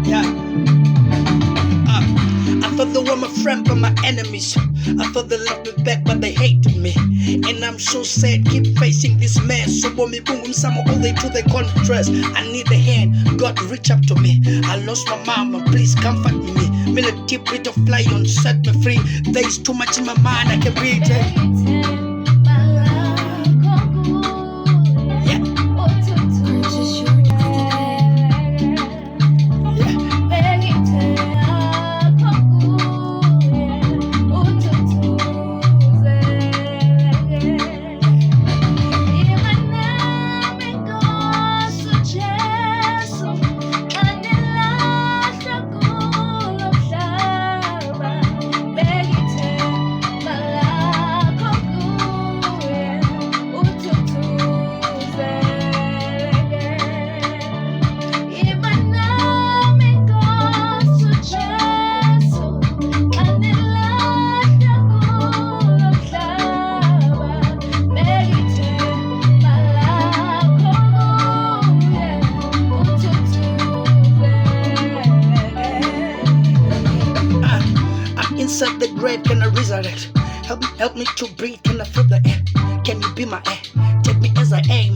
Yeah. I thought they were my friend, but my enemies. I thought they loved me back, but they hated me. And I'm so sad, keep facing this mess. So when me boom some all the way to the contrast. I need a hand, God reach up to me. I lost my mama, please comfort me. Me a tip bit of fly on, set me free. There is too much in my mind, I can breathe. Inside the grave, can I resurrect? Help me to breathe, can I feel the air? Can you be my air? Take me as I am.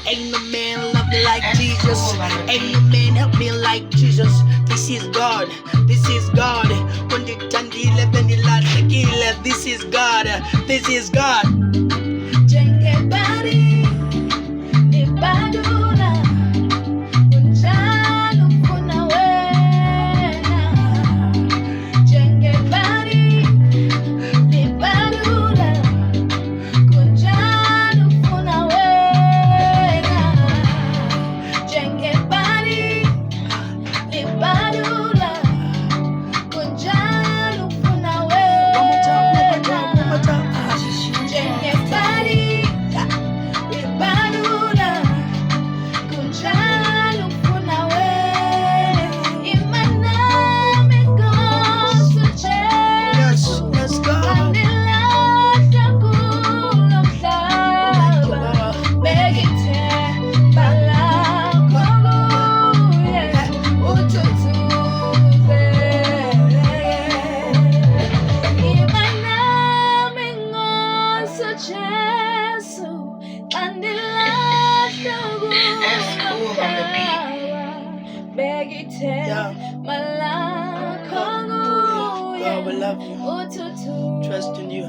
Ain't no man love me like Jesus. Ain't no man help me like Jesus. This is God, this is God. When the tandile benila tequila, this is God, this is God. Jenge bari, ni baduna, unjalo kuna wena. Jenge bari, ni baduna, unjalo kuna wena. Jenge bari, ni baduna, unjalo kuna wena. One more time. Jenge bari, ni baduna, unjalo kuna wena. Imana mengosu chesu. Yes, God. Kandilasha kulomhlaba. Bekithe balakho kuye uthuthuze. Imana mengosu chesu. Kandilasha kulomhlaba. Bekithe balakho kuye God, we love you. uthuthuze. Trust in you.